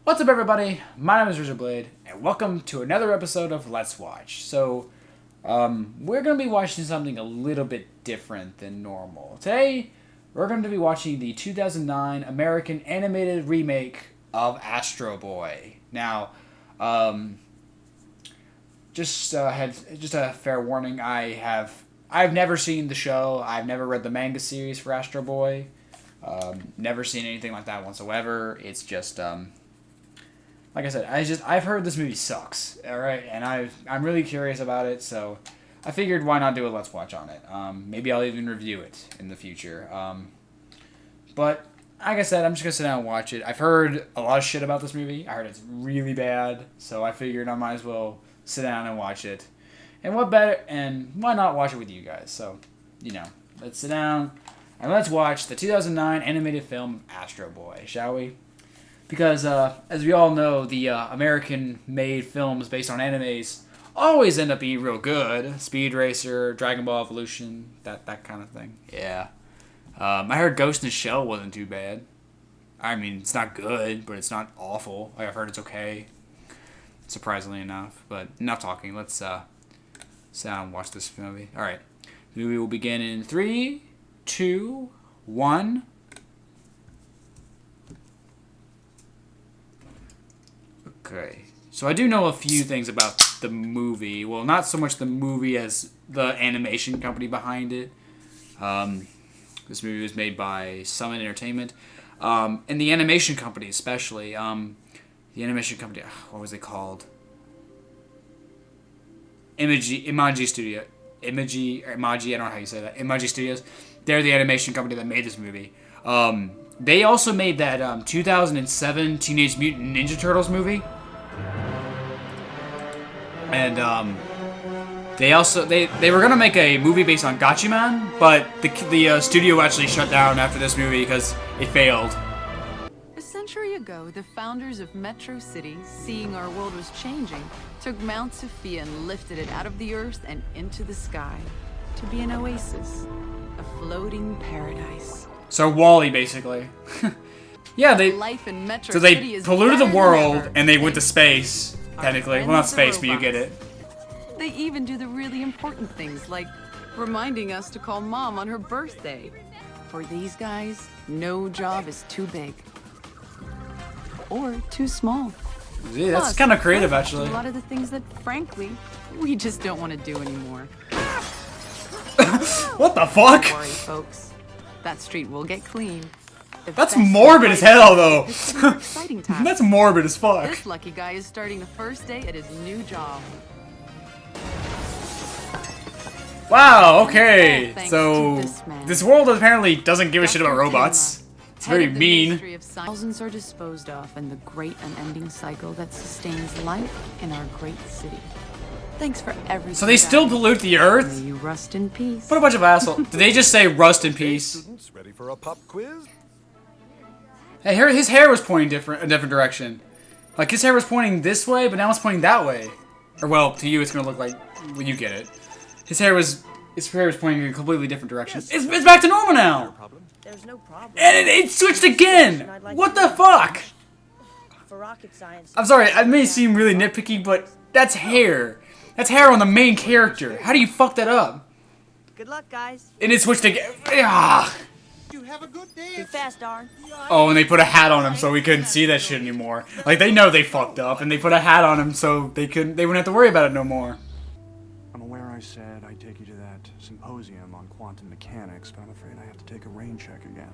What's up, everybody? My name is Richard Blade, and welcome to another episode of Let's Watch. We're going to be watching something a little bit different than normal. Today, we're going to be watching the 2009 American animated remake of Astro Boy. Now, just a fair warning. I've never seen the show. I've never read the manga series for Astro Boy. Never seen anything like that whatsoever. It's just like I said, I've heard this movie sucks. All right, and I'm really curious about it, so I figured why not do a Let's Watch on it. Maybe I'll even review it in the future. But like I said, I'm just gonna sit down and watch it. I've heard a lot of shit about this movie. I heard it's really bad, so I figured I might as well sit down and watch it. And what better? And why not watch it with you guys? So, let's sit down and let's watch the 2009 animated film Astro Boy, shall we? Because, as we all know, the American-made films based on animes always end up being real good. Speed Racer, Dragon Ball Evolution, that kind of thing. Yeah. I heard Ghost in the Shell wasn't too bad. I mean, it's not good, but it's not awful. I've heard it's okay, surprisingly enough. But enough talking. Let's sit down and watch this movie. All right. The movie will begin in 3, 2, 1... Okay, so I do know a few things about the movie. Well, not so much the movie as the animation company behind it. This movie was made by Summit Entertainment. And the animation company especially. The animation company, what was it called? Imagy Studio. Imagy, I don't know how you say that. Imagy Studios. They're the animation company that made this movie. They also made that 2007 Teenage Mutant Ninja Turtles movie. And they were gonna make a movie based on Gatchaman, but the studio actually shut down after this movie because it failed. A century ago, the founders of Metro City, seeing our world was changing, took Mount Sophia and lifted it out of the earth and into the sky to be an oasis, a floating paradise. So WALL-E, basically. Yeah, Life in Metro so they City is polluted the better than world ever. and they went to space. Technically, well, not space, but you get it. They even do the really important things, like reminding us to call Mom on her birthday. For these guys, no job is too big or too small. Yeah, that's Plus, kind of creative, a actually. lot of the things that, frankly, we just don't want to do anymore. What the fuck? Don't worry, folks. That street will get clean. The That's best morbid as hell, though. It's an exciting time. That's morbid as fuck. This lucky guy is starting the first day at his new job. Wow, okay. Thanks So, to this man. this world apparently doesn't give a shit about Dr. robots. It's Head very of the mean. Ministry of Science. Thousands are disposed of in the great unending cycle that sustains life in our great city. Thanks for everything. So they still guys. pollute the May earth? you rust in peace. What a bunch of assholes. Did they just say rust in peace? Students, ready for a pop quiz? Hey, his hair was pointing a different direction. Like, his hair was pointing this way, but now it's pointing that way. Or, well, to you it's gonna look like, well, you get it. His hair was pointing in a completely different direction. It's back to normal now! There's no problem. And it switched again! What the fuck? For rocket science. I'm sorry, I may seem really nitpicky, but that's hair. That's hair on the main character. How do you fuck that up? Good luck, guys. And it switched again. Ah. You have a good day. Be fast, darn. Oh, and they put a hat on him so we couldn't see that shit anymore. Like, they know they fucked up, and they put a hat on him so they wouldn't have to worry about it no more. I'm aware I said I'd take you to that symposium on quantum mechanics, but I'm afraid I have to take a rain check again.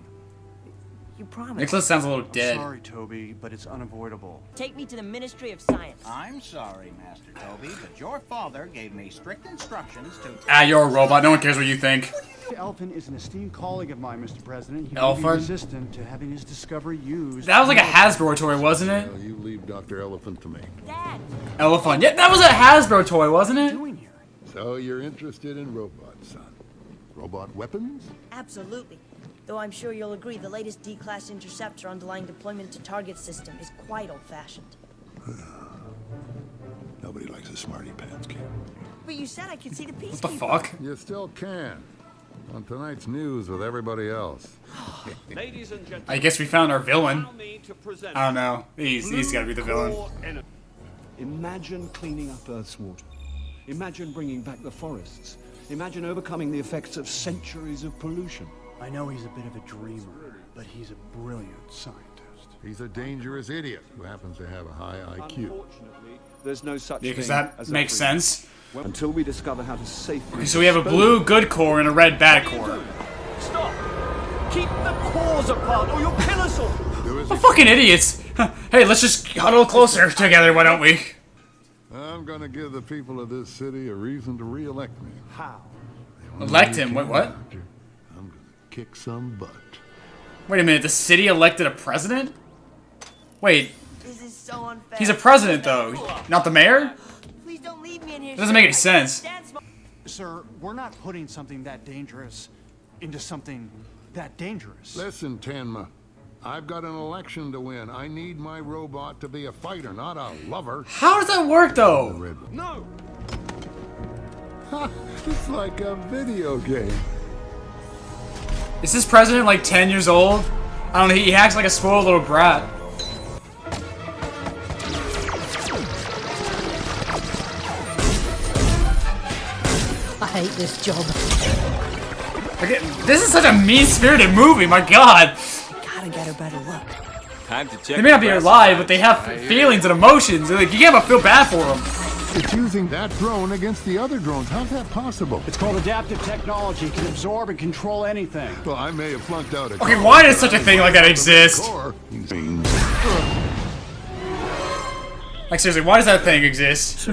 You promised. Nicholas sounds a little I'm dead. sorry, Toby, but it's unavoidable. Take me to the Ministry of Science. I'm sorry, Master Toby, but your father gave me strict instructions to... Ah, you're a robot. No one cares what you think. Elephant is an esteemed colleague of mine, Mr. President. He may be Elephant? resistant to having his discovery used. That was like a Hasbro toy, wasn't it? Well, you leave Dr. Elephant to me. Dad. Elephant. Yeah, that was a Hasbro toy, wasn't it? Doing here? So you're interested in robots, son? Robot weapons? Absolutely. Though I'm sure you'll agree the latest D-Class interceptor underlying deployment to target system is quite old-fashioned. Nobody likes a smarty pants kid. But you said I could see the What the peacekeeper. fuck? You still can. On tonight's news with everybody else. Ladies and gentlemen, I guess we found our villain. allow me to present I don't know. He's got to be the villain. Core Enemy. Imagine cleaning up Earth's water. Imagine bringing back the forests. Imagine overcoming the effects of centuries of pollution. I know he's a bit of a dreamer, but he's a brilliant scientist. He's a dangerous idiot who happens to have a high IQ. Unfortunately, there's no such Yeah, thing because that as a makes free- sense. Until we discover how to safely. Okay, so we have a blue good core and a red bad core. Stop! Keep the cores apart, or you'll kill us all. Do as The he- fucking idiots! Hey, let's just huddle closer together, why don't we? I'm gonna give the people of this city a reason to re-elect me. How? Elect him? Wait, what? Doctor, I'm gonna kick some butt. Wait a minute, the city elected a president? Wait, This is so unfair. he's a president though, not the mayor? Please don't leave me in here. It doesn't make any sense. Dad's Sir, we're not putting something that dangerous into something that dangerous. Listen, Tenma. I've got an election to win. I need my robot to be a fighter, not a lover. How does that work though? Red one. No! It's like a video game. Is this president like 10 years old? I don't know, he acts like a spoiled little brat. I hate this job. Okay, this is such a mean-spirited movie, my god! gotta get her better look. Time to check. They may not be alive, but they have feelings and emotions. Like, you can't but feel bad for them. It's using that drone against the other drones. How's that possible? It's called adaptive technology. It can absorb and control anything. Well, I may have flunked out a Okay, why does such a thing like that exist? Like, seriously, why does that thing exist?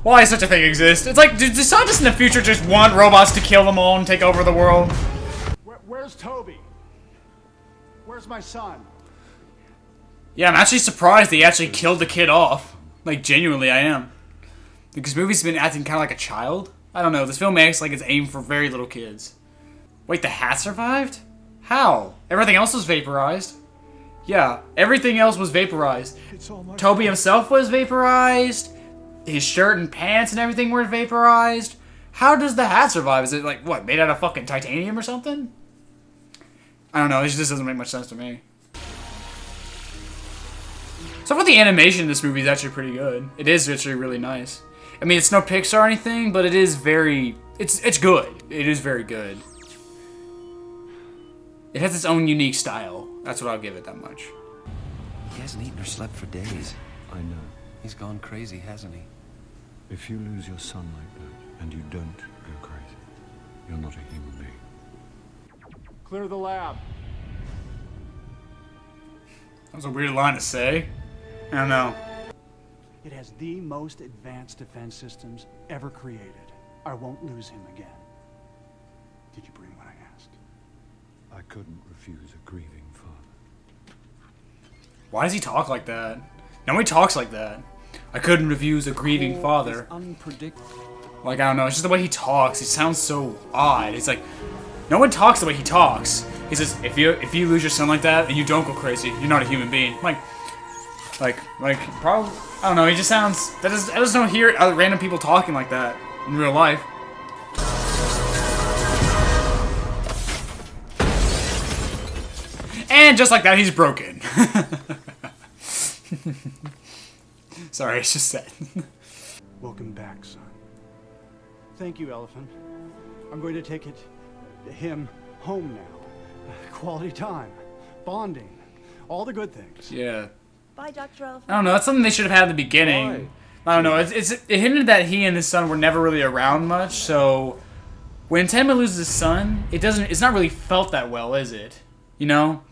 Why does such a thing exist? It's like, do scientists in the future just want robots to kill them all and take over the world? Where's Toby? Where's my son? Yeah, I'm actually surprised they actually killed the kid off. Like, genuinely, I am. Because movie's been acting kind of like a child. I don't know, this film acts like it's aimed for very little kids. Wait, the hat survived? How? Everything else was vaporized. Yeah, everything else was vaporized. Toby himself was vaporized. His shirt and pants and everything were vaporized. How does the hat survive? Is it like, what, made out of fucking titanium or something? I don't know, it just doesn't make much sense to me. So far the animation in this movie is actually pretty good. It is actually really nice. I mean, it's no Pixar or anything, but it is very... It's good. It is very good. It has its own unique style. That's what I'll give it that much. He hasn't eaten or slept for days. I know. He's gone crazy, hasn't he? If you lose your son like that, and you don't go crazy, you're not a human being. Clear the lab. That was a weird line to say. I don't know. It has the most advanced defense systems ever created. I won't lose him again. Did you bring what I asked? I couldn't refuse a grieving father. Why does he talk like that? Nobody talks like that. I couldn't refuse a grieving father. Unpredictable. Like, I don't know, it's just the way he talks. He sounds so odd. It's like, no one talks the way he talks. He says, if you lose your son like that and you don't go crazy, you're not a human being. Like, probably, I don't know, he just sounds, I just don't hear random people talking like that in real life. And just like that, he's broken. Sorry, it's just sad. Welcome back, son. Thank you, Elephant. I'm going to take him home now. Quality time, bonding, all the good things. Yeah. Bye, Dr. Elephant. I don't know, that's something they should have had at the beginning. I don't know, it hinted that he and his son were never really around much, so when Tenma loses his son, it's not really felt that well, is it? You know?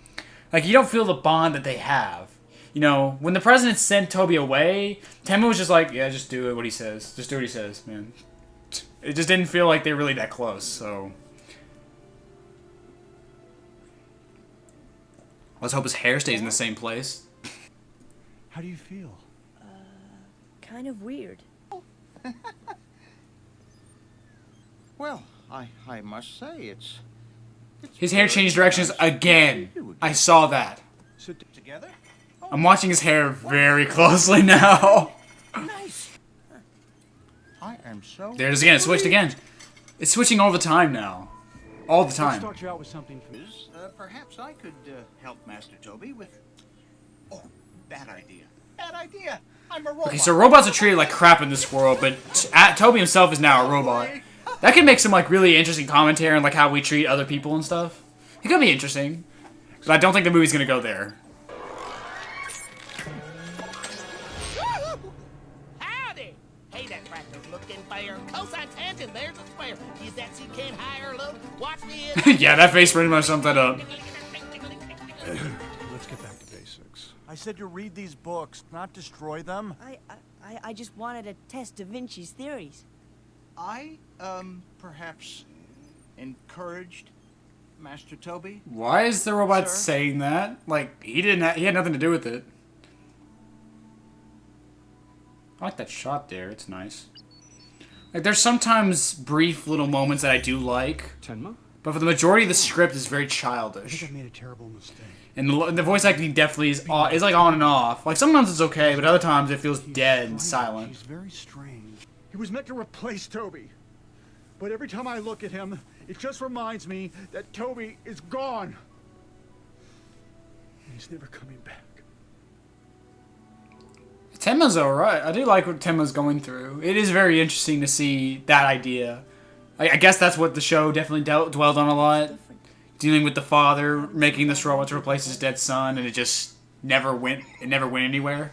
Like, you don't feel the bond that they have. You know, when the president sent Toby away, Tenma was just like, yeah, just do what he says. Just do what he says, man. It just didn't feel like they're really that close, so... Let's hope his hair stays in the same place. How do you feel? Kind of weird. Well, I must say it's His hair changed directions again. I saw that. together. I'm watching his hair very closely now. Nice. I am so. There it is again. It switched again. It's switching all the time now. all the Let's time. start you out with something from... Perhaps I could help Master Toby with... Oh, bad idea. Bad idea. I'm a robot. Okay, so robots are treated like crap in this world, but Toby himself is now a robot. That could make some like really interesting commentary on like how we treat other people and stuff. It could be interesting, but I don't think the movie's gonna go there. Howdy! Hey, that tractor's looking fair. Cosine tangent, there's a square. Is that you can't hire look? Watch me in. Yeah, that face pretty much summed that up. Let's get back to basics. I said to read these books, not destroy them. I just wanted to test Da Vinci's theories. I, perhaps encouraged Master Toby? Why is the robot Sir? saying that? Like he didn't. He had nothing to do with it. I like that shot there. It's nice. Like there's sometimes brief little moments that I do like, Tenma? but for the majority of the script is very I childish. think I made a terrible mistake. And the voice acting definitely is like on and off. Like sometimes it's okay, but other times it feels dead and silent. He's very strange. He was meant to replace Toby. But every time I look at him, it just reminds me that Toby is gone. And he's never coming back. Tenma's alright. I do like what Tenma's going through. It is very interesting to see that idea. I guess that's what the show definitely dwelled on a lot. Dealing with the father making this robot to replace his dead son, and it just never went. It never went anywhere.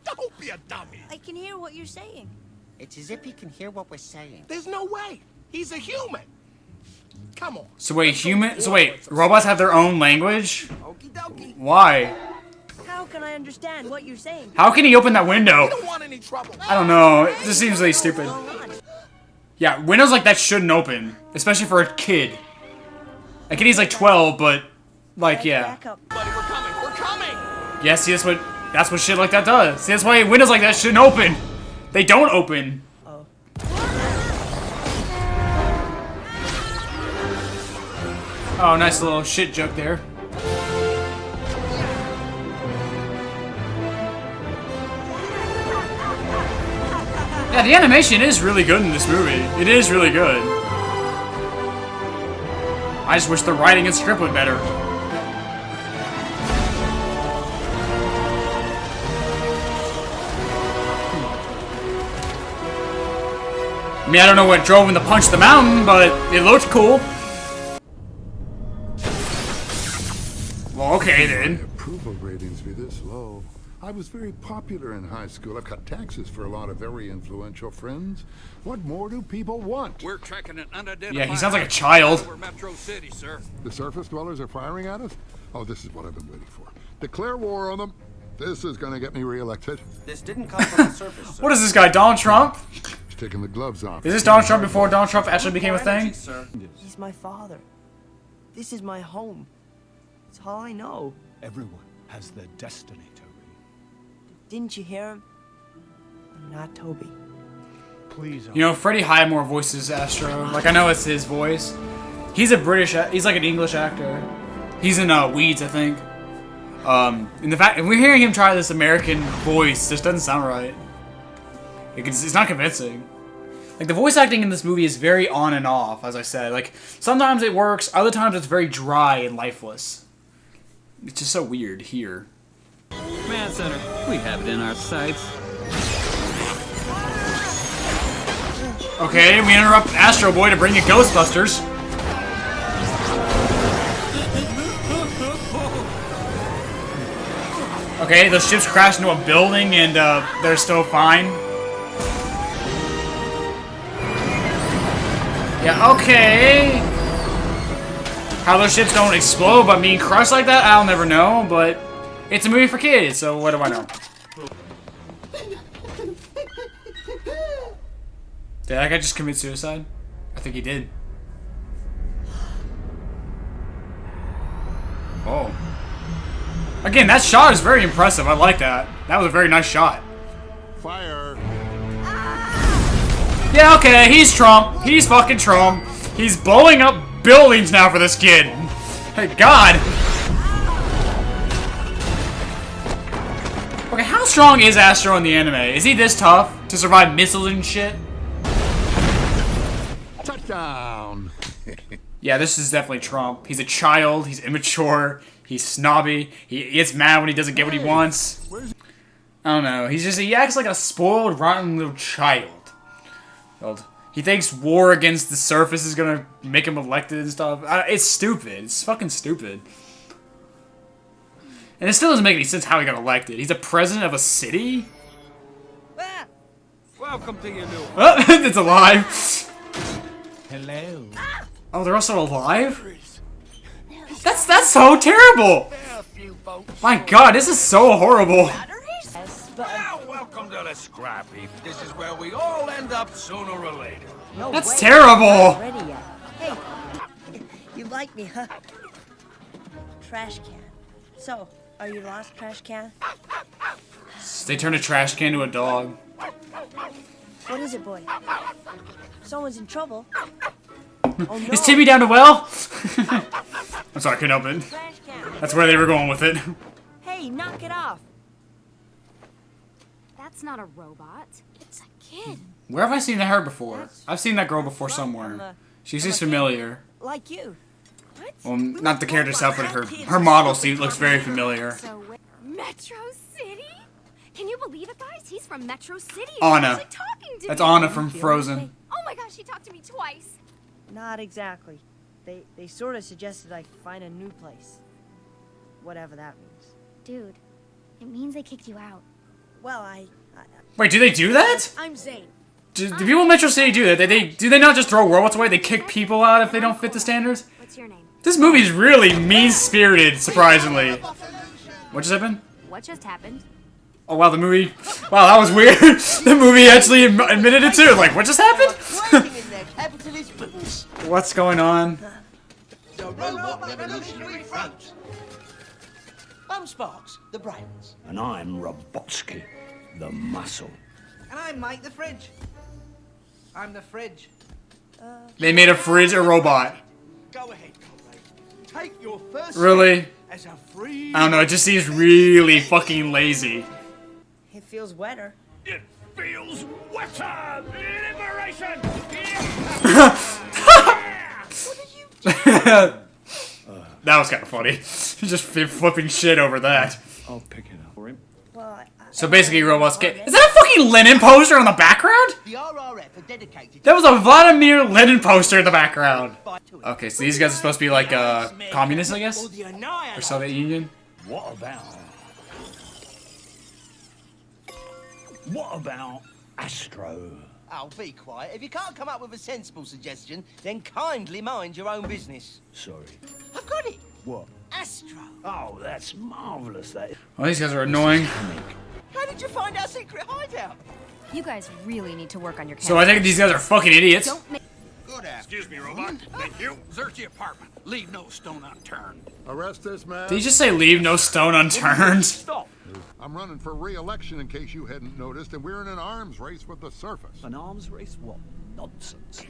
Don't be a dummy. I can hear what you're saying. It's as if he can hear what we're saying. There's no way. He's a human. Come on. So wait, robots have their own language? Okie dokie. Why? How can I understand what you're saying? How can he open that window? We don't want any trouble. I don't know. It just seems really stupid. Yeah, windows like that shouldn't open, especially for a kid. A kid, he's like 12, but like yeah. Buddy, we're coming. We're coming. Yeah, see, that's what shit like that does. See, that's why windows like that shouldn't open. They don't open. Oh. Oh, nice little shit joke there. Yeah, the animation is really good in this movie. It is really good. I just wish the writing and script were better. I mean, I don't know what drove him to punch the mountain, but it looked cool. Well, okay then. My approval ratings be this low. I was very popular in high school. I've cut taxes for a lot of very influential friends. What more do people want? We're tracking an unidentified... Yeah, he sounds like a child. ...over Metro City, sir. The surface dwellers are firing at us? Oh, this is what I've been waiting for. Declare war on them. This is gonna get me reelected. This didn't come from the surface, sir. What is this guy, Donald Trump? He's taking the gloves off. Is this Donald Trump before Donald Trump actually became a thing? He's my father. This is my home. It's all I know. Everyone has their destiny, Toby. Didn't you hear him? I'm not Toby. Please. You know, Freddie Highmore voices Astro. Like, I know it's his voice. He's he's like an English actor. He's in Weeds, I think. And the fact, and we're hearing him try this American voice just doesn't sound right. It's not convincing. Like, the voice acting in this movie is very on and off, as I said. Like, sometimes it works, other times it's very dry and lifeless. It's just so weird here. Command Center, we have it in our sights. Okay, we interrupt Astro Boy to bring you Ghostbusters. Okay, the ships crash into a building and they're still fine. Yeah, okay. How those ships don't explode but being crushed like that, I'll never know, but it's a movie for kids, so what do I know? Did that guy just commit suicide? I think he did. Oh. Again, that shot is very impressive. I like that. That was a very nice shot. Fire. Yeah, okay, he's Trump. He's fucking Trump. He's blowing up buildings now for this kid. Hey, God. Okay, how strong is Astro in the anime? Is he this tough to survive missiles and shit? Touchdown. Yeah, this is definitely Trump. He's a child. He's immature. He's snobby. He gets mad when he doesn't get what he wants. I don't know. He acts like a spoiled, rotten little child. He thinks war against the surface is gonna make him elected and stuff. It's stupid. It's fucking stupid. And it still doesn't make any sense how he got elected. He's a president of a city? Welcome to your new Oh, it's alive. Hello. Oh, they're also alive? That's so terrible. My god, this is so horrible. Well, welcome to the scrap heap. This is where we all end up sooner or later. That's terrible. Hey, you like me, huh? Trash can. So, are you lost, trash can? They turned a trash can to a dog. What is it, boy? Someone's in trouble. Oh, no. Is Timmy down the well? I'm sorry, I couldn't help it. That's where they were going with it. Hey, knock it off. That's not a robot. It's a kid. Where have I seen her before? I've seen that girl before somewhere. She seems familiar. Like you. What? Well, not the character itself, but her model looks very familiar. So, Metro City? Can you believe it, guys? He's from Metro City. Anna. He's talking to That's me. Anna from Frozen. Oh my gosh, he talked to me twice. Not exactly. They sort of suggested I find a new place. Whatever that means. Dude, it means they kicked you out. Well, I Wait, do they do that? I'm Zane. Do people in Metro City do that? Do they not just throw robots away? They kick people out if they don't fit the standards? What's your name? This movie is really mean-spirited, surprisingly. What just happened? What just happened? Oh wow, the movie. Wow, that was weird. The movie actually admitted it too. Like, what just happened? What's going on? The Robot Revolutionary Front. I'm Sparks, the brains. And I'm Robotsky, the muscle. And I'm Mike the Fridge. I'm the fridge. They made a fridge a robot. Go ahead, Conrad. Take your first Really? as a free... I don't know, it just seems really fucking lazy. It feels wetter. It feels wetter. Liberation. That was kind of funny. He's just flipping shit over that. I'll pick it up for him. Well, So basically, robots get. Is that a fucking Lenin poster on the background? The RRF are dedicated That was a Vladimir Lenin poster in the background. Okay, so these guys are supposed to be like communists, I guess, or Soviet Union. What about Astro? Oh, be quiet. If you can't come up with a sensible suggestion, then kindly mind your own business. Sorry. I've got it. What? Astro. Oh, that's marvelous. That. Well, these guys are annoying. How did you find our secret hideout? You guys really need to work on your So I think these guys are fucking idiots. Good ass. Excuse me, robot. Thank you. Search the apartment. Leave no stone unturned. Arrest this man. Did you just say leave no stone unturned? Stop. I'm running for re-election in case you hadn't noticed, and we're in an arms race with the surface. An arms race? What nonsense.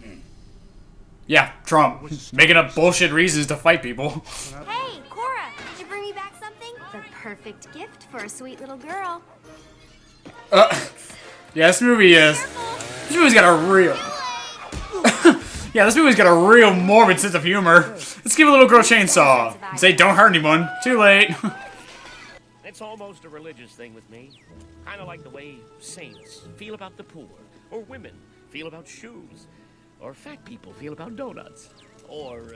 Yeah, Trump. Making up bullshit reasons to fight people. Hey, Cora, did you bring me back something? The perfect gift for a sweet little girl. Yeah, this movie is. This movie's got a real. Yeah, this movie's got a real morbid sense of humor. Let's give a little girl a chainsaw. And say, don't hurt anyone. Too late. It's almost a religious thing with me. Kind of like the way saints feel about the poor, or women feel about shoes, or fat people feel about donuts, or,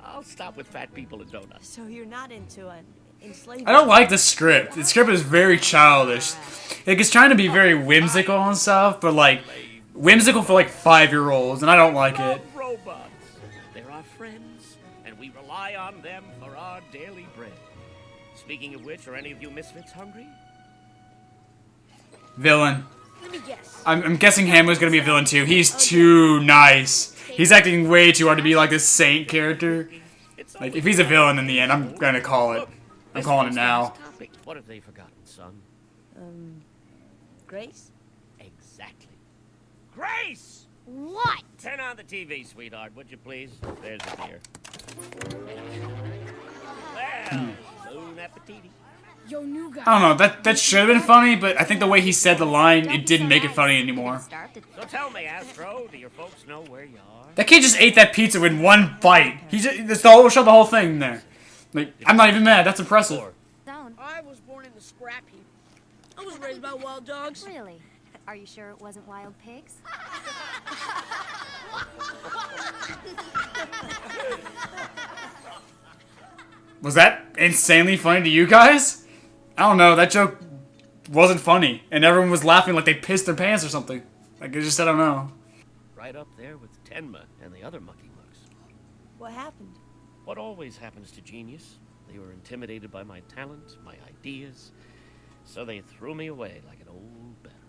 I'll stop with fat people and donuts. So you're not into an enslavement? I don't like the script. The script is very childish. Like, it's trying to be very whimsical and stuff, but like, whimsical for like 5-year-olds, and I don't like it. Robots. They're our friends, and we rely on them for our daily bread. Speaking of which, are any of you misfits hungry? Villain. Let me guess. I'm guessing Hamlet's gonna be a villain too. He's too nice. He's acting way too hard to be like this saint character. Like, if he's a villain in the end, I'm gonna call it. I'm calling it now. What have they forgotten, son? Grace? Exactly. Grace! What? Turn on the TV, sweetheart, would you please? There's a dear. Well, bon appetit. Yo, new guy. I don't know, that should have been funny, but I think the way he said the line, it didn't make it funny anymore. So tell me, Astro, do your folks know where you are? That kid just ate that pizza in one bite. He just, that's the whole, showed the whole thing there. Like, I'm not even mad, that's impressive. I was born in the scrap heap. I was raised by wild dogs. Really? Are you sure it wasn't wild pigs? Was that insanely funny to you guys? I don't know, that joke wasn't funny. And everyone was laughing like they pissed their pants or something. Like, I just, I don't know. Right up there with Tenma and the other mucky mucks. What happened? What always happens to genius. They were intimidated by my talent, my ideas, so they threw me away like an old battery.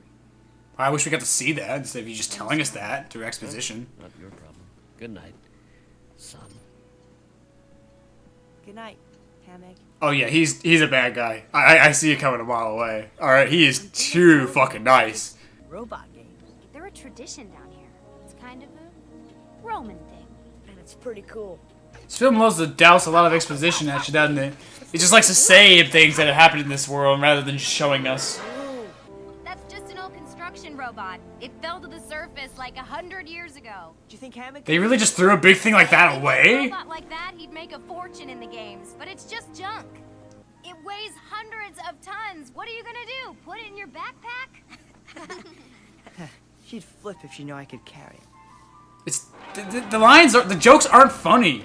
I wish we got to see that instead of you just telling us that through exposition. Not your problem. Good night, son. Good night, Hammock. Oh yeah, he's a bad guy. I see it coming a mile away. Alright, he is too fucking nice. Robot games. They're a tradition down here. It's kind of a Roman thing. And it's pretty cool. This film loves to douse a lot of exposition at you, doesn't it? It just likes to say things that have happened in this world rather than just showing us. That's just an old construction robot. It fell to the surface like 100 years ago. Do you think Hammock? They really just threw a big thing like that away? A robot like that, he'd make a fortune in the games, but it's just junk. It weighs hundreds of tons. What are you gonna do? Put it in your backpack? She'd flip if she knew I could carry it. It's the lines are the jokes aren't funny.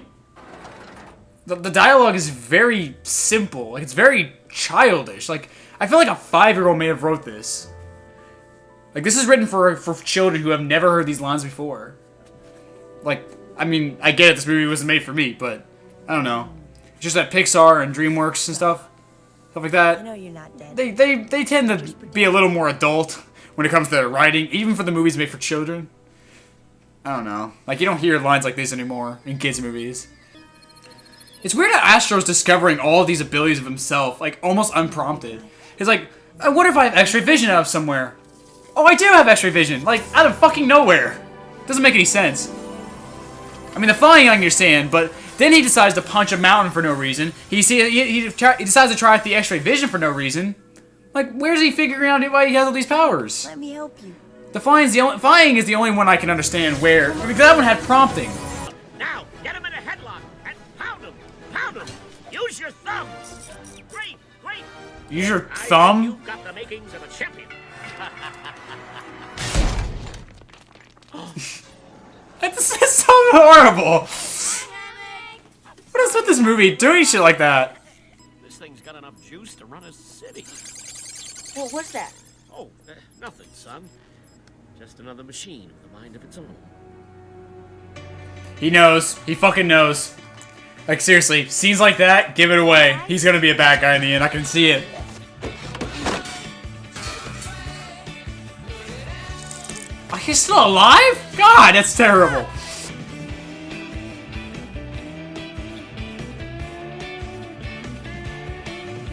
The dialogue is very simple. Like, it's very childish. Like, I feel like a 5-year-old may have wrote this. Like, this is written for children who have never heard these lines before. Like, I mean, I get it, this movie wasn't made for me, but I don't know. It's just that Pixar and DreamWorks and stuff like that. I know you're not dead. They tend to be a little more adult when it comes to their writing, even for the movies made for children. I don't know. Like, you don't hear lines like this anymore in kids' movies. It's weird how Astro's discovering all of these abilities of himself, like, almost unprompted. He's like, I wonder if I have X-ray vision out of somewhere. Oh, I do have X-ray vision, like, out of fucking nowhere. Doesn't make any sense. I mean, the flying I understand, but then he decides to punch a mountain for no reason. He decides to try out the X-ray vision for no reason. Like, where's he figuring out why he has all these powers? Let me help you. Flying is the only one I can understand where, because that one had prompting. Now, get him in a headlock and pound him! Pound him! Use your thumb! Great! Great! Use your thumb? You've got the makings of a champion. That's so horrible. What is with this movie doing shit like that? This thing's got enough juice to run a city. Well, what's that? Oh, nothing, son. Just another machine with a mind of its own. He knows. He fucking knows. Like, seriously, scenes like that, give it away. He's gonna be a bad guy in the end. I can see it. Oh, he's still alive? God, that's terrible.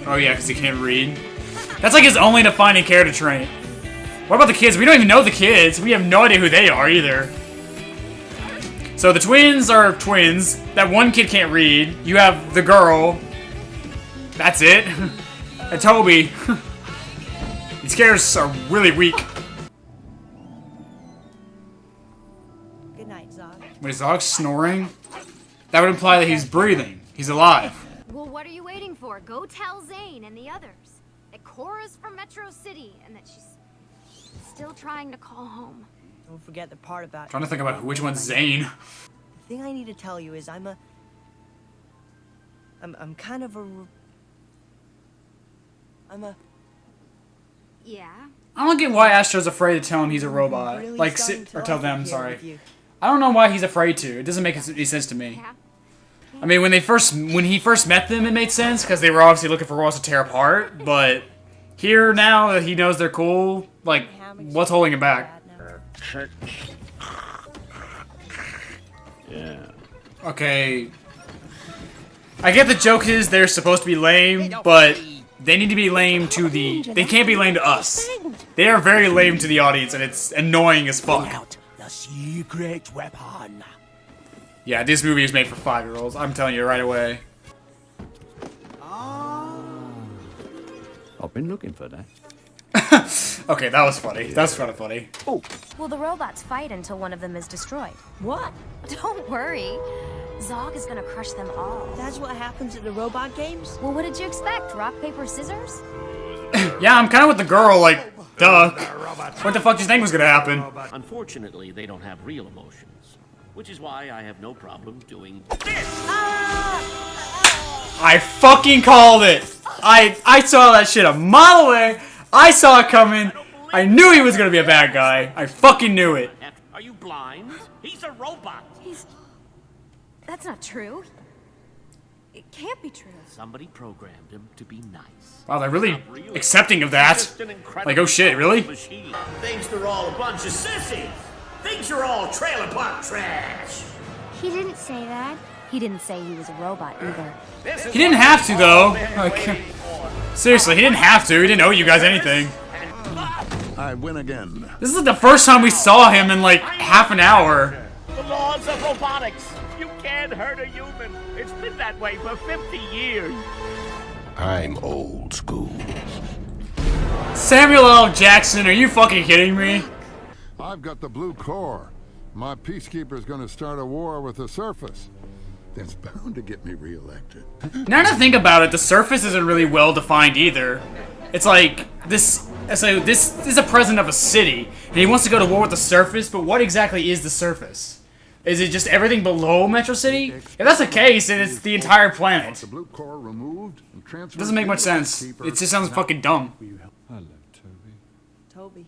Oh yeah, because he can't read. That's like his only defining character trait. What about the kids? We don't even know the kids. We have no idea who they are either. So the twins are twins. That one kid can't read. You have the girl. That's it. And Toby. These characters are really weak. Good night, Zog. Wait, is Zog snoring? That would imply that he's breathing. He's alive. Well, what are you waiting for? Go tell Zane and the others that Cora's from Metro City and that she's still trying to call home. Don't forget the part about... Trying to think about which one's Zane. The thing I need to tell you is I'm kind of a... Yeah? I don't get why Astro's afraid to tell him he's a robot. Really Like, starting to or tell like them, it here sorry. with you. I don't know why he's afraid to. It doesn't make any sense to me. I mean, when he first met them, it made sense, because they were obviously looking for worlds to tear apart, but here, now that he knows they're cool, like, what's holding him back? Yeah. Okay. I get the joke is they're supposed to be lame, but they need to be lame to the... They can't be lame to us. They are very lame to the audience, and it's annoying as fuck. The secret weapon. Yeah, this movie is made for 5-year-olds. I'm telling you right away. I've been looking for that. Okay, that was funny. That's kind of funny. Oh. Will the robots fight until one of them is destroyed? What? Don't worry. Zog is gonna crush them all. That's what happens in the robot games? Well, what did you expect? Rock, paper, scissors? Yeah, I'm kind of with the girl, like, duh. What the fuck do you think was gonna happen? Unfortunately, they don't have real emotions, which is why I have no problem doing I fucking called it! I saw that shit a mile away! I saw it coming! I knew he was gonna be a bad guy! I fucking knew it! Are you blind? He's a robot! That's not true. It can't be true. Somebody programmed him to be nice. Wow, they're really accepting of that. Like, oh shit, really? Thinks they're all a bunch of sissies. Thinks you're all trailer park trash. He didn't say that. He didn't say he was a robot either. He didn't have to, though. Like, seriously, he didn't have to. He didn't owe you guys anything. I win again. This is like the first time we saw him in like half an hour. The laws of robotics. You can't hurt a human. It's been that way for 50 years. I'm old school. Samuel L. Jackson, are you fucking kidding me? I've got the blue core. My peacekeeper's gonna start a war with the surface. That's bound to get me reelected. Now to think about it, the surface isn't really well defined either. It's like this is a president of a city, and he wants to go to war with the surface, but what exactly is the surface? Is it just everything below Metro City? If that's the case, then it's the entire planet. The blue core removed and transferred. It doesn't make much sense. It just sounds fucking dumb. Hello, Toby. Toby.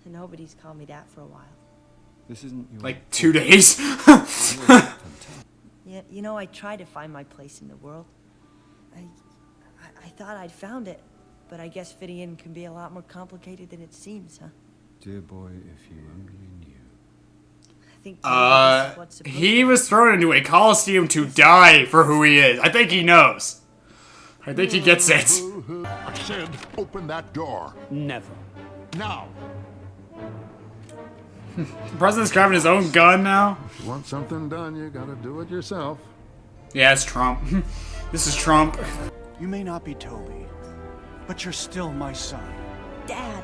And nobody's called me that for a while. This isn't your like 2 days. Yeah, you know, I tried to find my place in the world. I thought I'd found it, but I guess fitting in can be a lot more complicated than it seems, huh? Dear boy, if you only knew. I think this is what's supposed He was thrown into a coliseum to die for who he is. I think he knows. I think he gets it. I said, open that door. Never. Now. The president's grabbing his own gun now. If you want something done, you gotta do it yourself. Yeah, it's Trump. This is Trump. You may not be Toby, but you're still my son. Dad.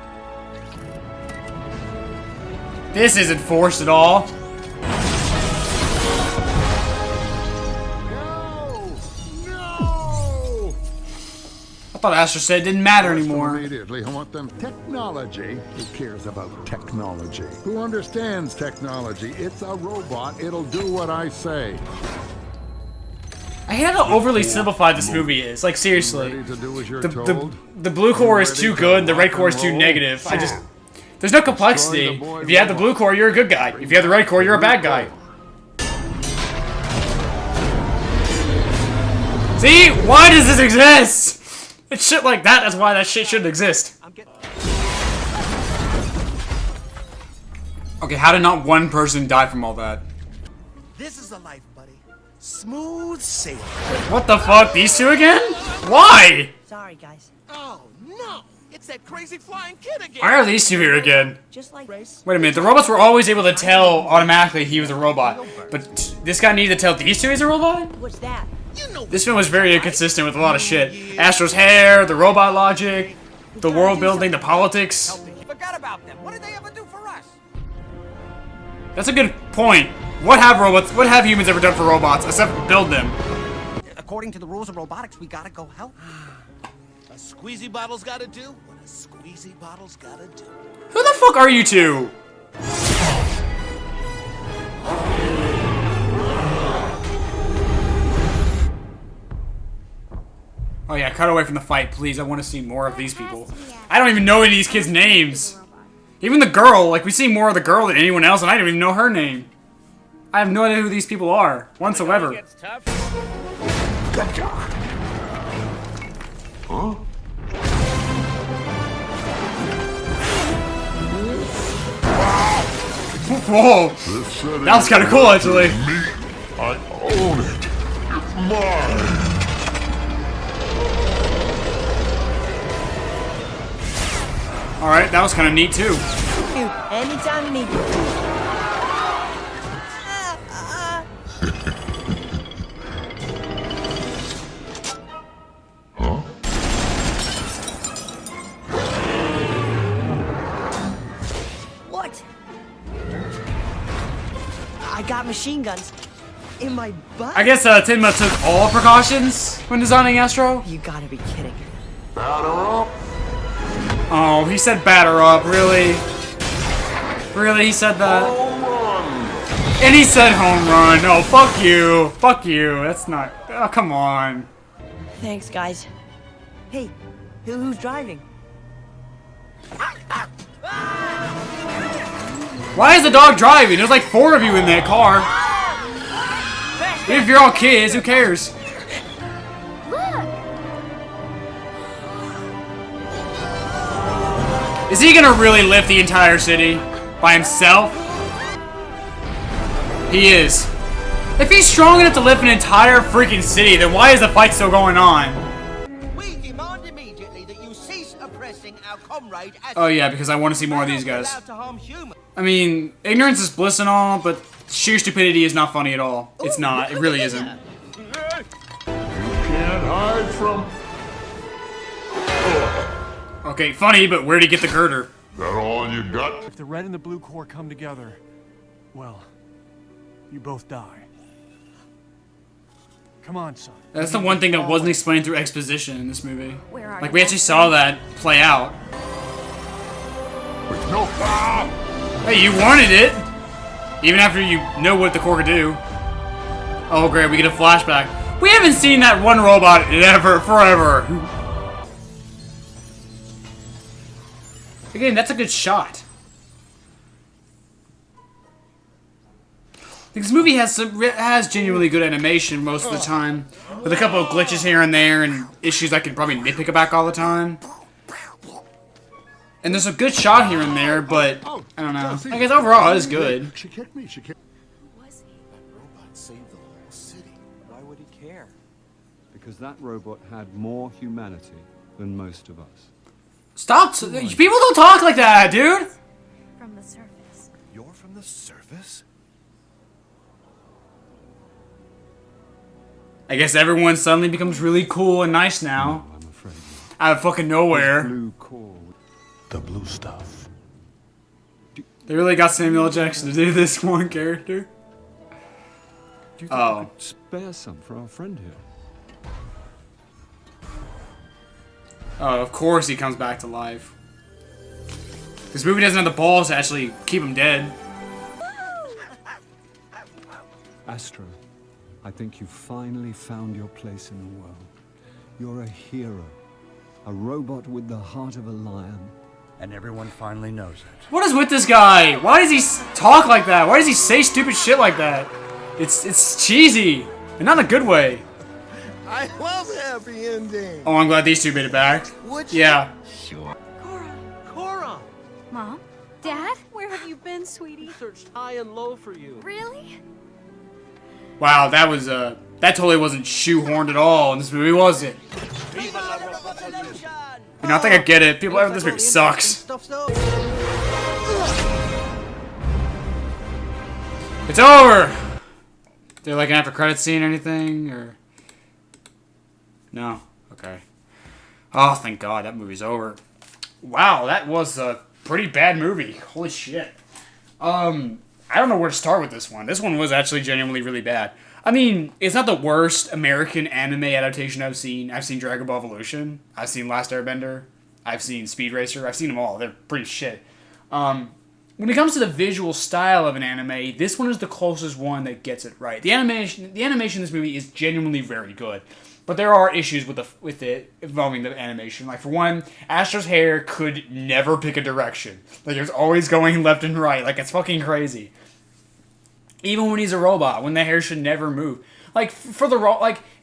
This isn't forced at all. I thought Astro said it didn't matter anymore. Immediately, I want them technology. Who cares about technology? Who understands technology? It's a robot. It'll do what I say. I hate how overly simplified this movie is. Like, seriously. Ready to do as you're The told? blue core is too good, the red core is too negative. There's no complexity. If you have the blue core, you're a good guy. If you have the red core, you're a bad guy. See? Why does this exist? It's shit like that, that's why that shit shouldn't exist. Okay, how did not one person die from all that? This is the life, buddy. Smooth sailing. What the fuck? These two again? Why? Sorry, guys. Oh, no! It's that crazy flying kid again! Why are these two here again? Just like race. Wait a minute, the robots were always able to tell automatically he was a robot, but this guy needed to tell these two he's a robot? What's that? This film was very inconsistent with a lot of shit. Astro's hair, the robot logic, the world building, the politics. Forgot about them. What did they ever do for us? That's a good point. What have humans ever done for robots except build them? According to the rules of robotics, we gotta go help. A squeezy bottle's gotta do what a squeezy bottle's gotta do. Who the fuck are you two? Oh yeah, cut away from the fight, please. I want to see more of these people. I don't even know any of these kids' names. Even the girl, like we see more of the girl than anyone else, and I don't even know her name. I have no idea who these people are, whatsoever. Gotcha. Huh? Whoa! That was kind of cool, actually. I own it. It's mine. Alright, that was kind of neat too. Anytime you need me. got machine guns in my butt. I guess Tenma took all precautions when designing Astro. You gotta be kidding. Batter up. Oh, he said batter up, really? Really, he said that? Home run. And he said home run. Oh, fuck you. Fuck you. That's not... Oh, come on. Thanks, guys. Hey, who's driving? Why is the dog driving? There's like 4 of you in that car. If you're all kids, who cares? Is he gonna really lift the entire city by himself? He is. If he's strong enough to lift an entire freaking city, then why is the fight still going on? We demand immediately that you cease oppressing our comrade as Oh yeah, because I want to see more of these guys. I mean, ignorance is bliss and all, but sheer stupidity is not funny at all. It's not. It really isn't. You can't hide from... Okay, funny, but where'd he get the girder? That all you got? If the Red and the Blue Corps come together, well, you both die. Come on, son. That's the one thing that wasn't explained through exposition in this movie. Where are Like, you? we actually saw that play out. No. Hey, you wanted it! Even after you know what the Corps could do. Oh, great, we get a flashback. We haven't seen that one robot in forever. Again, that's a good shot. This movie has genuinely good animation most of the time, with a couple of glitches here and there and issues I could probably nitpick about all the time. And there's a good shot here and there, but I don't know. I guess overall it is good. She kicked me. She kicked. That robot saved the whole city. Why would he care? Because that robot had more humanity than most of us. Stop! People don't talk like that, dude! From the surface. You're from the surface? I guess everyone suddenly becomes really cool and nice now. I'm afraid. Out of fucking nowhere. Blue core. The blue stuff. They really got Samuel L. Jackson to do this one character. Do you think I could spare some for our friend here? Oh, of course he comes back to life. This movie doesn't have the balls to actually keep him dead. Astro, I think you finally found your place in the world. You're a hero. A robot with the heart of a lion. And everyone finally knows it. What is with this guy? Why does he talk like that? Why does he say stupid shit like that? It's cheesy, and not in a good way. I love happy endings. Oh, I'm glad these two made it back. Yeah. Sure. Cora! Mom? Dad? Where have you been, sweetie? Searched high and low for you. Really? Wow, that was that totally wasn't shoehorned at all in this movie, was it? You know, I think I get it. People, this movie sucks. It's over. Is there like an after credit scene or anything, or no? Okay. Oh, thank God, that movie's over. Wow, that was a pretty bad movie. Holy shit. I don't know where to start with this one. This one was actually genuinely really bad. I mean, it's not the worst American anime adaptation I've seen. I've seen Dragon Ball Evolution. I've seen Last Airbender. I've seen Speed Racer. I've seen them all. They're pretty shit. When it comes to the visual style of an anime, this one is the closest one that gets it right. The animation in this movie is genuinely very good. But there are issues with it involving the animation. Like, for one, Astro's hair could never pick a direction. Like, it's always going left and right. Like, it's fucking crazy. Even when he's a robot, when the hair should never move. Like,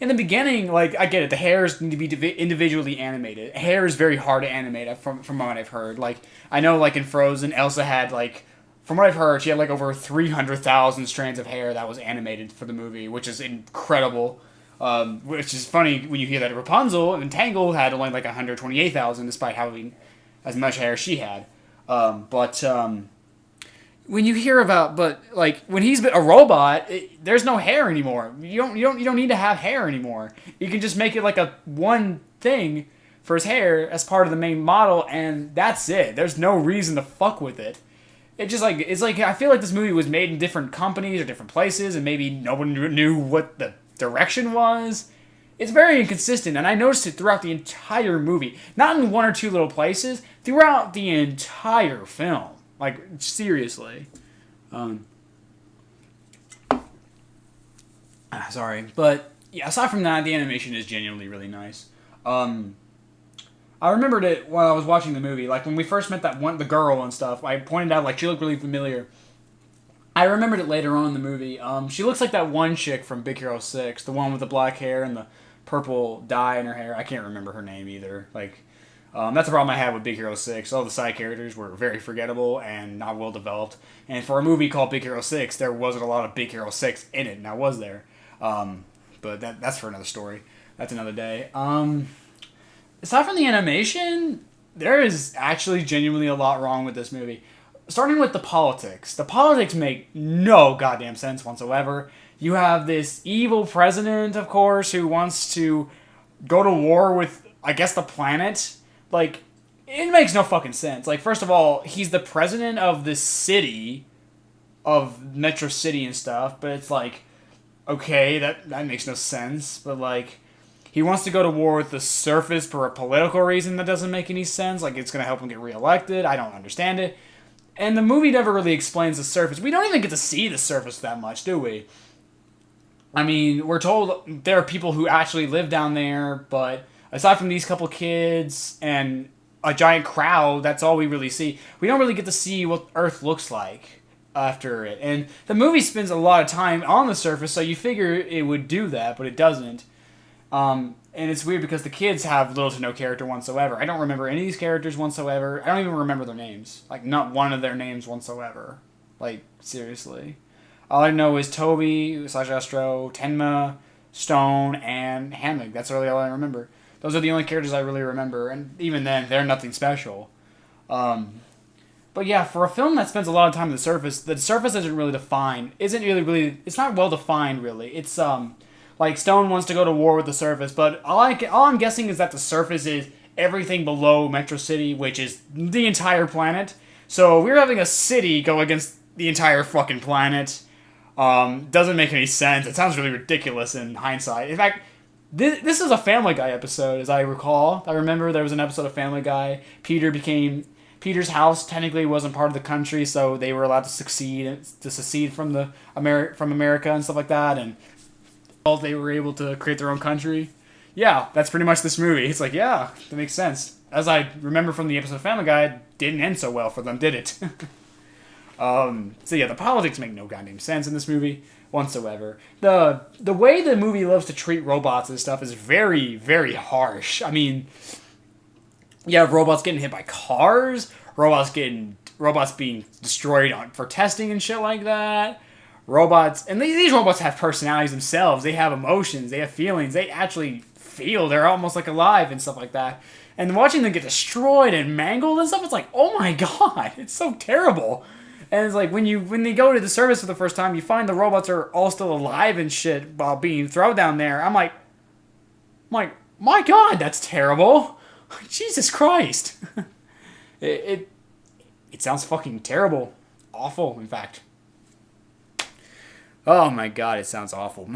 in the beginning, like, I get it. The hairs need to be individually animated. Hair is very hard to animate, from what I've heard. Like, I know, like, in Frozen, Elsa had, like, from what I've heard, she had, like, over 300,000 strands of hair that was animated for the movie, which is incredible. Which is funny when you hear that Rapunzel and Tangled had only, like, 128,000, despite having as much hair she had. When you hear about, when he's a robot, there's no hair anymore. You don't need to have hair anymore. You can just make it like a one thing for his hair as part of the main model, and that's it. There's no reason to fuck with it. it's like I feel like this movie was made in different companies or different places, and maybe no one knew what the direction was. It's very inconsistent, and I noticed it throughout the entire movie. Not in one or two little places, throughout the entire film. Like, seriously. Sorry. But, yeah, aside from that, the animation is genuinely really nice. I remembered it while I was watching the movie. Like, when we first met the girl and stuff, I pointed out, like, she looked really familiar. I remembered it later on in the movie. She looks like that one chick from Big Hero 6, the one with the black hair and the purple dye in her hair. I can't remember her name either. Like, that's the problem I had with Big Hero 6. All the side characters were very forgettable and not well developed. And for a movie called Big Hero 6, there wasn't a lot of Big Hero 6 in it. Now, was there? But that's for another story. That's another day. Aside from the animation, there is actually genuinely a lot wrong with this movie. Starting with the politics. The politics make no goddamn sense whatsoever. You have this evil president, of course, who wants to go to war with, I guess, the planet. Like, it makes no fucking sense. Like, first of all, he's the president of the city, of Metro City and stuff, but it's like, okay, that makes no sense. But, like, he wants to go to war with the surface for a political reason that doesn't make any sense. Like, it's going to help him get reelected. I don't understand it. And the movie never really explains the surface. We don't even get to see the surface that much, do we? I mean, we're told there are people who actually live down there, but aside from these couple kids and a giant crowd, that's all we really see. We don't really get to see what Earth looks like after it. And the movie spends a lot of time on the surface, so you figure it would do that, but it doesn't. And it's weird because the kids have little to no character whatsoever. I don't remember any of these characters whatsoever. I don't even remember their names. Like, not one of their names whatsoever. Like, seriously. All I know is Toby, Astro, Tenma, Stone, and Hammock. That's really all I remember. Those are the only characters I really remember, and even then, they're nothing special. But yeah, for a film that spends a lot of time on the surface isn't really defined. It's not well defined, really. It's, like, Stone wants to go to war with the surface, but all I'm guessing is that the surface is everything below Metro City, which is the entire planet. So we're having a city go against the entire fucking planet. Doesn't make any sense. It sounds really ridiculous in hindsight. In fact, this is a Family Guy episode, as I recall. I remember there was an episode of Family Guy. Peter's house technically wasn't part of the country, so they were allowed to secede from America and stuff like that, and they were able to create their own country. Yeah, that's pretty much this movie. It's like, yeah, that makes sense. As I remember from the episode of Family Guy, it didn't end so well for them, did it? So yeah, the politics make no goddamn sense in this movie whatsoever. The way the movie loves to treat robots and stuff is very, very harsh. I mean, you have robots getting hit by cars, robots being destroyed for testing and shit like that. Robots, and these robots have personalities themselves. They have emotions, they have feelings, they actually feel, they're almost like alive and stuff like that. And watching them get destroyed and mangled and stuff, it's like, oh my god, it's so terrible. And it's like, when they go to the surface for the first time, you find the robots are all still alive and shit while being thrown down there. I'm like, my god, that's terrible. Jesus Christ. It sounds fucking terrible. Awful, in fact. Oh my god, it sounds awful.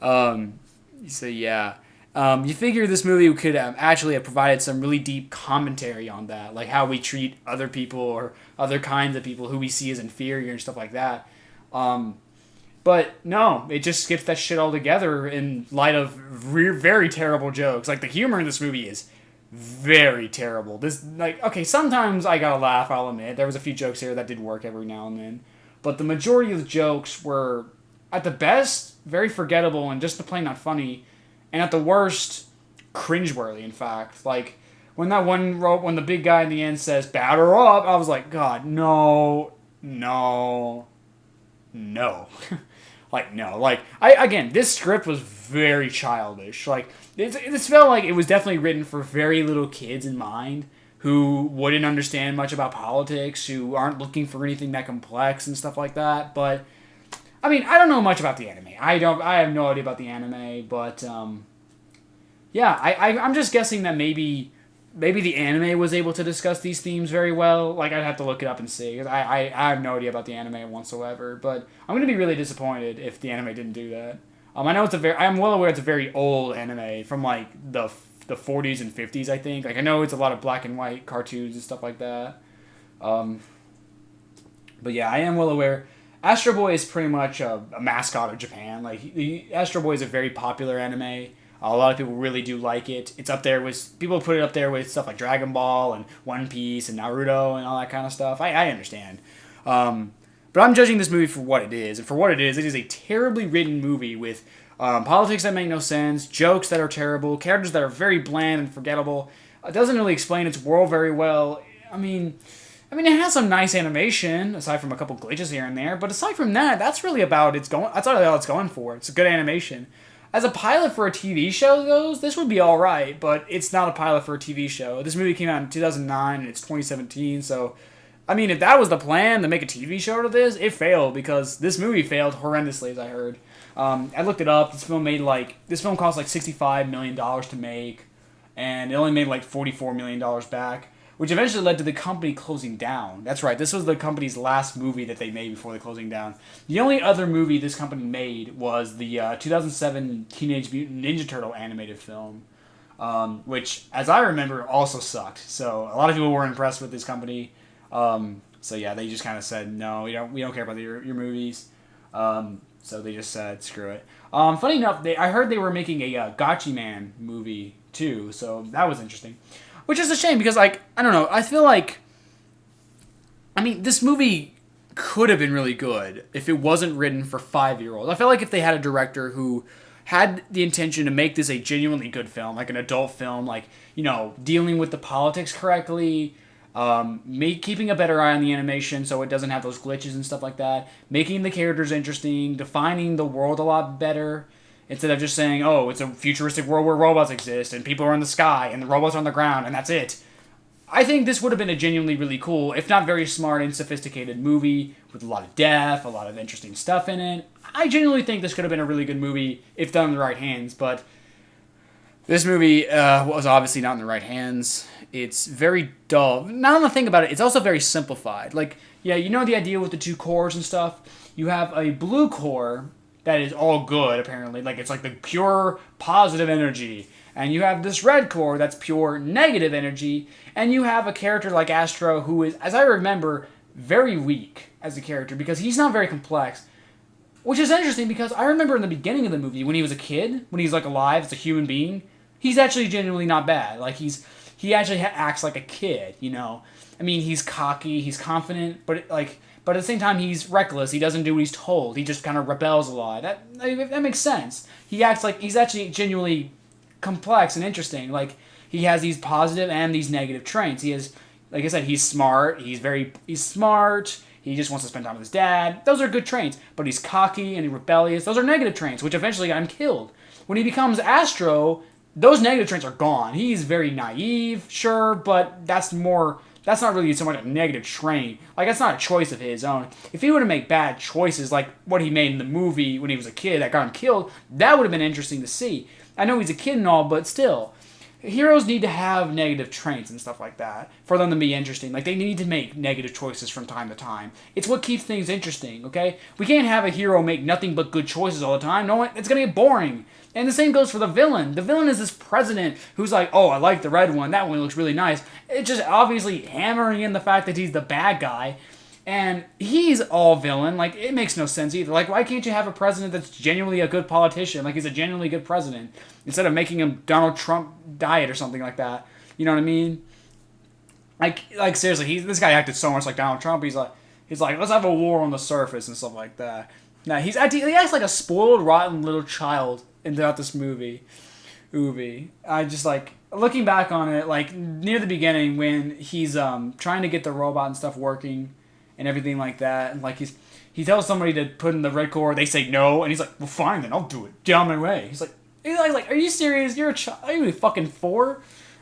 So yeah. You figure this movie could actually have provided some really deep commentary on that, like how we treat other people or other kinds of people who we see as inferior and stuff like that. But no, it just skips that shit altogether in light of very terrible jokes. Like, the humor in this movie is very terrible. Okay, sometimes I gotta laugh, I'll admit. There was a few jokes here that did work every now and then. But the majority of the jokes were, at the best, very forgettable and just plain not funny. And at the worst, cringeworthy, in fact. Like, when the big guy in the end says, batter up, I was like, God, no. Like, no. Like, again, this script was very childish. Like, it felt like it was definitely written for very little kids in mind, who wouldn't understand much about politics, who aren't looking for anything that complex and stuff like that. But, I mean, I don't know much about the anime. I have no idea about the anime, but, yeah, I'm just guessing that maybe maybe the anime was able to discuss these themes very well. Like, I'd have to look it up and see. 'Cause I have no idea about the anime whatsoever. But I'm going to be really disappointed if the anime didn't do that. I know I'm well aware it's a very old anime from, like, the 40s and 50s, I think. Like, I know it's a lot of black and white cartoons and stuff like that. But yeah, I am well aware. Astro Boy is pretty much a mascot of Japan. Like, Astro Boy is a very popular anime. A lot of people really do like it. It's up there with, people put it up there with stuff like Dragon Ball and One Piece and Naruto and all that kind of stuff. I understand. But I'm judging this movie for what it is. And for what it is a terribly written movie with politics that make no sense, jokes that are terrible, characters that are very bland and forgettable. It doesn't really explain its world very well. I mean, it has some nice animation, aside from a couple glitches here and there. But aside from that, that's really about that's all it's going for. It's a good animation. As a pilot for a TV show goes, this would be all right, but it's not a pilot for a TV show. This movie came out in 2009, and it's 2017, so... I mean, if that was the plan, to make a TV show out of this, it failed, because this movie failed horrendously, as I heard. I looked it up. This film cost like $65 million to make, and it only made like $44 million back, which eventually led to the company closing down. That's right, this was the company's last movie that they made before the closing down. The only other movie this company made was the 2007 Teenage Mutant Ninja Turtle animated film, which, as I remember, also sucked. So a lot of people were impressed with this company. So yeah, they just kind of said, no, we don't care about your movies. So they just said, screw it. Funny enough, I heard they were making a Gatchaman movie too, so that was interesting. Which is a shame because, like, I don't know, I feel like, I mean, this movie could have been really good if it wasn't written for 5-year-olds. I feel like if they had a director who had the intention to make this a genuinely good film, like an adult film, like, you know, dealing with the politics correctly, keeping a better eye on the animation so it doesn't have those glitches and stuff like that, making the characters interesting, defining the world a lot better, instead of just saying, oh, it's a futuristic world where robots exist and people are in the sky and the robots are on the ground and that's it. I think this would have been a genuinely really cool, if not very smart and sophisticated movie with a lot of depth, a lot of interesting stuff in it. I genuinely think this could have been a really good movie if done in the right hands, but this movie was obviously not in the right hands. It's very dull. Now the thing about it, it's also very simplified. Like, yeah, you know the idea with the two cores and stuff? You have a blue core that is all good, apparently. Like, it's like the pure positive energy. And you have this red core that's pure negative energy. And you have a character like Astro who is, as I remember, very weak as a character because he's not very complex. Which is interesting because I remember in the beginning of the movie when he was a kid, when he's like alive as a human being, he's actually genuinely not bad. Like, he actually acts like a kid, you know? I mean, he's cocky, he's confident, but at the same time, he's reckless. He doesn't do what he's told. He just kind of rebels a lot. That makes sense. He acts like he's actually genuinely complex and interesting. Like, he has these positive and these negative traits. He has, like I said, he's smart. He's smart. He just wants to spend time with his dad. Those are good traits. But he's cocky and he's rebellious. Those are negative traits, which eventually got him killed. When he becomes Astro, those negative traits are gone. He's very naive, sure, but that's not really so much a negative trait. Like, that's not a choice of his own. If he were to make bad choices like what he made in the movie when he was a kid that got him killed, that would have been interesting to see. I know he's a kid and all, but still. Heroes need to have negative traits and stuff like that for them to be interesting. Like, they need to make negative choices from time to time. It's what keeps things interesting, okay? We can't have a hero make nothing but good choices all the time. No, it's going to get boring. And the same goes for the villain. The villain is this president who's like, oh, I like the red one. That one looks really nice. It's just obviously hammering in the fact that he's the bad guy. And he's all villain. Like, it makes no sense either. Like, why can't you have a president that's genuinely a good politician? Like, he's a genuinely good president. Instead of making him Donald Trump diet or something like that. You know what I mean? Like seriously, this guy acted so much like Donald Trump. He's like, let's have a war on the surface and stuff like that. Now, he acts like a spoiled, rotten little child throughout this movie. I just, like, looking back on it, like, near the beginning when he's trying to get the robot and stuff working and everything like that, and like he tells somebody to put in the red core, they say no, and he's like, well, fine then, I'll do it. Get on my way. He's like, are you serious? You're a child? Are you fucking 4?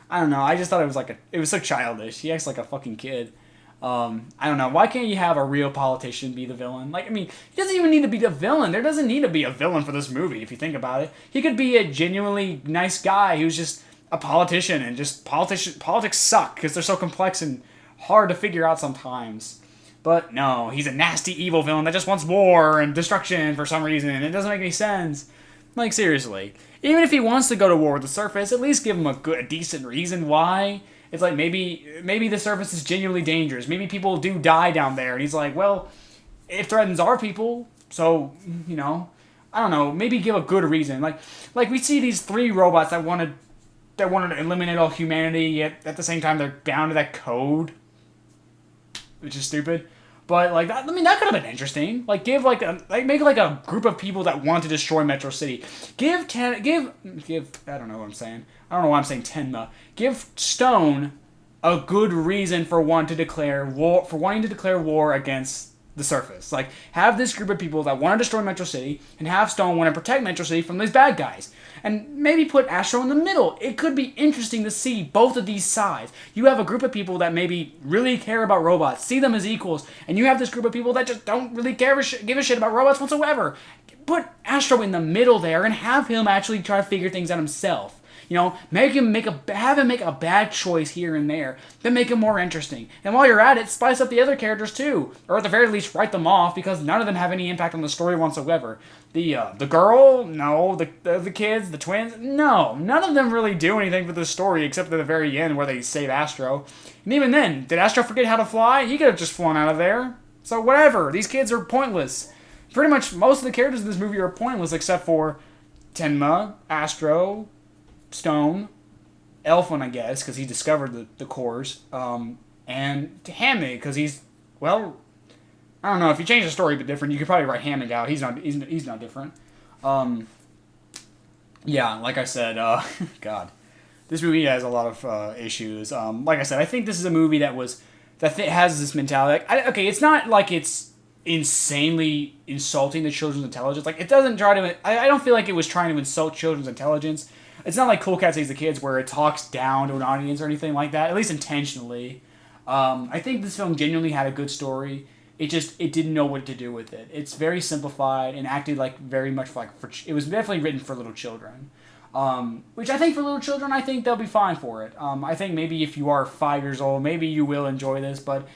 I don't know. I just thought it was so childish. He acts like a fucking kid. I don't know. Why can't you have a real politician be the villain? Like, I mean, he doesn't even need to be the villain. There doesn't need to be a villain for this movie, if you think about it. He could be a genuinely nice guy who's just a politician, and just politics suck because they're so complex and hard to figure out sometimes. But no, he's a nasty evil villain that just wants war and destruction for some reason, and it doesn't make any sense. Like, seriously. Even if he wants to go to war with the Surface, at least give him a decent reason why. It's like, maybe the Surface is genuinely dangerous. Maybe people do die down there, and he's like, well, it threatens our people, so, you know, I don't know, maybe give a good reason. Like we see these 3 robots that wanted to eliminate all humanity, yet at the same time they're bound to that code, which is stupid. But like that, I mean, that could have been interesting. Like, make like a group of people that want to destroy Metro City. Give I don't know what I'm saying. I don't know why I'm saying Tenma. Give Stone a good reason for wanting to declare war against the Surface. Like, have this group of people that want to destroy Metro City, and have Stone want to protect Metro City from these bad guys. And maybe put Astro in the middle. It could be interesting to see both of these sides. You have a group of people that maybe really care about robots, see them as equals, and you have this group of people that just don't really give a shit about robots whatsoever. Put Astro in the middle there and have him actually try to figure things out himself. You know, have him make a bad choice here and there, then make him more interesting. And while you're at it, spice up the other characters too, or at the very least write them off, because none of them have any impact on the story whatsoever. The girl, no. The kids, the twins, no. None of them really do anything for the story except at the very end where they save Astro. And even then, did Astro forget how to fly? He could have just flown out of there. So whatever. These kids are pointless. Pretty much most of the characters in this movie are pointless except for Tenma, Astro, Stone, Elfin, I guess, because he discovered the cores, and Hammond, because he's, well, I don't know, if you change the story a bit different, you could probably write Hammond out. He's not different. Yeah, like I said, God, this movie has a lot of issues. Like I said, I think this is a movie that has this mentality. Like, it's not like it's insanely insulting the children's intelligence. Like, it doesn't try to. I don't feel like it was trying to insult children's intelligence. It's not like Cool Cat Saves the Kids where it talks down to an audience or anything like that, at least intentionally. I think this film genuinely had a good story. It didn't know what to do with it. It's very simplified and acted like very much like it was definitely written for little children. Which I think for little children, I think they'll be fine for it. I think maybe if you are 5 years old, maybe you will enjoy this, but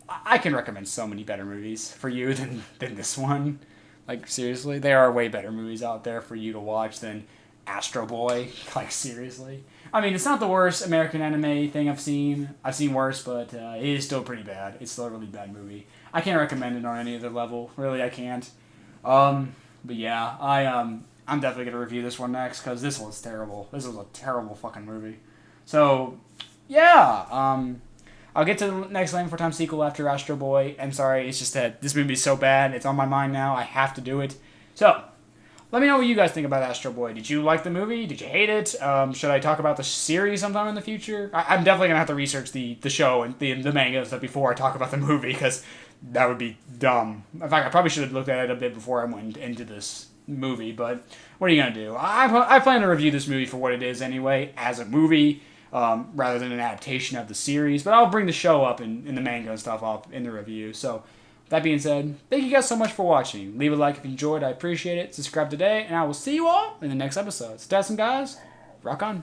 I can recommend so many better movies for you than this one. Like, seriously, there are way better movies out there for you to watch than Astro Boy. Like, seriously. I mean, it's not the worst American anime thing I've seen. I've seen worse, but it is still pretty bad. It's still a really bad movie. I can't recommend it on any other level. Really, I can't. But yeah, I'm definitely going to review this one next, because this was terrible. This was a terrible fucking movie. So, yeah, I'll get to the next Land Before Time sequel after Astro Boy. I'm sorry, it's just that this movie is so bad. It's on my mind now. I have to do it. So, let me know what you guys think about Astro Boy. Did you like the movie? Did you hate it? Should I talk about the series sometime in the future? I'm definitely going to have to research the show and the manga and stuff before I talk about the movie, because that would be dumb. In fact, I probably should have looked at it a bit before I went into this movie, but what are you going to do? I plan to review this movie for what it is anyway, as a movie, rather than an adaptation of the series, but I'll bring the show up in the manga and stuff up in the review. So, that being said, thank you guys so much for watching. Leave a like if you enjoyed, I appreciate it. Subscribe today, and I will see you all in the next episode. Stay awesome, guys. Rock on.